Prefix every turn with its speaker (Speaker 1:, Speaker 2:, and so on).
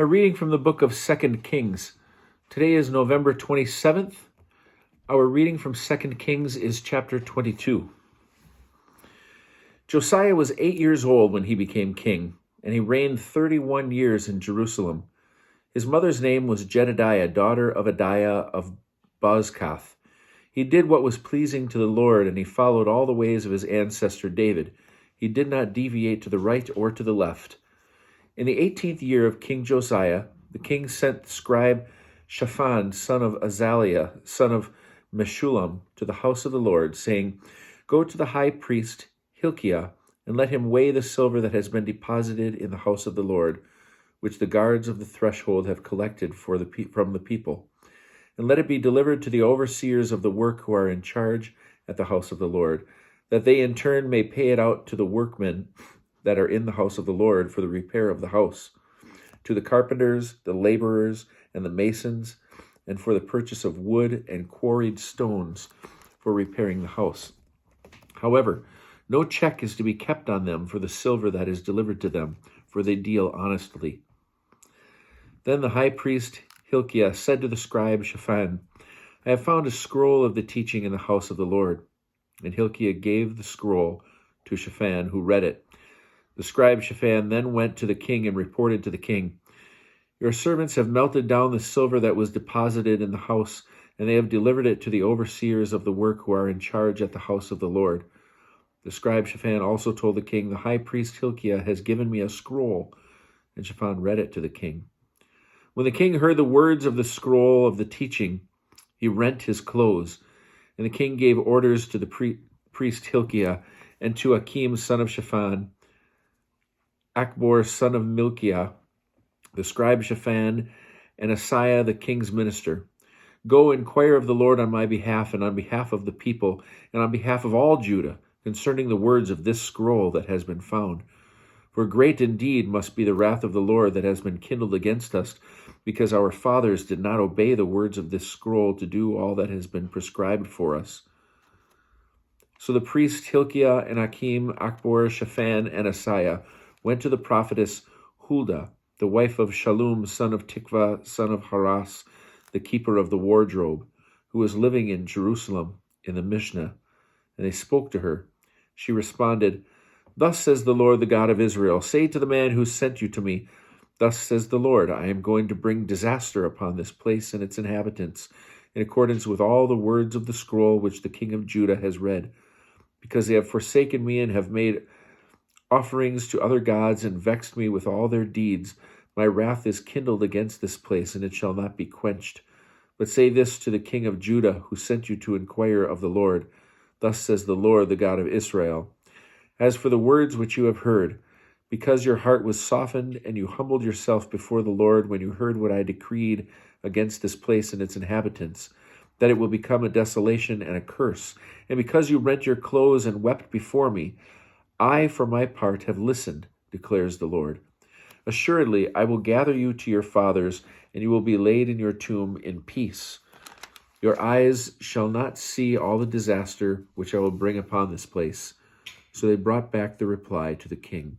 Speaker 1: A reading from the book of 2 Kings. Today is November 27th. Our reading from 2 Kings is chapter 22. Josiah was 8 years old when he became king, and he reigned 31 years in Jerusalem. His mother's name was Jedidiah, daughter of Adiah of Bozkath. He did what was pleasing to the Lord, and he followed all the ways of his ancestor David. He did not deviate to the right or to the left. In the 18th year of King Josiah, the king sent the scribe Shaphan, son of Azaliah, son of Meshullam, to the house of the Lord, saying, "Go to the high priest Hilkiah, and let him weigh the silver that has been deposited in the house of the Lord, which the guards of the threshold have collected from the people. And let it be delivered to the overseers of the work who are in charge at the house of the Lord, that they in turn may pay it out to the workmen that are in the house of the Lord for the repair of the house, to the carpenters, the laborers, and the masons, and for the purchase of wood and quarried stones for repairing the house. However, no check is to be kept on them for the silver that is delivered to them, for they deal honestly." Then the high priest Hilkiah said to the scribe Shaphan, "I have found a scroll of the teaching in the house of the Lord." And Hilkiah gave the scroll to Shaphan, who read it. The scribe Shaphan then went to the king and reported to the king, "Your servants have melted down the silver that was deposited in the house, and they have delivered it to the overseers of the work who are in charge at the house of the Lord." The scribe Shaphan also told the king, "The high priest Hilkiah has given me a scroll." And Shaphan read it to the king. When the king heard the words of the scroll of the teaching, he rent his clothes. And the king gave orders to the priest Hilkiah and to Akim, son of Shaphan, Akbor, son of Milkiah, the scribe Shaphan, and Asaiah, the king's minister, "Go inquire of the Lord on my behalf and on behalf of the people and on behalf of all Judah concerning the words of this scroll that has been found. For great indeed must be the wrath of the Lord that has been kindled against us, because our fathers did not obey the words of this scroll to do all that has been prescribed for us." So the priests Hilkiah and Akim, Akbor, Shaphan, and Asaiah went to the prophetess Huldah, the wife of Shallum, son of Tikvah, son of Haras, the keeper of the wardrobe, who was living in Jerusalem in the Mishnah, and they spoke to her. She responded, "Thus says the Lord, the God of Israel, say to the man who sent you to me, 'Thus says the Lord, I am going to bring disaster upon this place and its inhabitants, in accordance with all the words of the scroll which the king of Judah has read, because they have forsaken me and have made offerings to other gods and vexed me with all their deeds. My wrath is kindled against this place, and it shall not be quenched. But say this to the king of Judah, who sent you to inquire of the Lord, 'Thus says the Lord, the God of Israel, as for the words which you have heard, because your heart was softened and you humbled yourself before the Lord when you heard what I decreed against this place and its inhabitants, that it will become a desolation and a curse, and because you rent your clothes and wept before me, I, for my part, have listened, declares the Lord. Assuredly, I will gather you to your fathers, and you will be laid in your tomb in peace. Your eyes shall not see all the disaster which I will bring upon this place." So they brought back the reply to the king.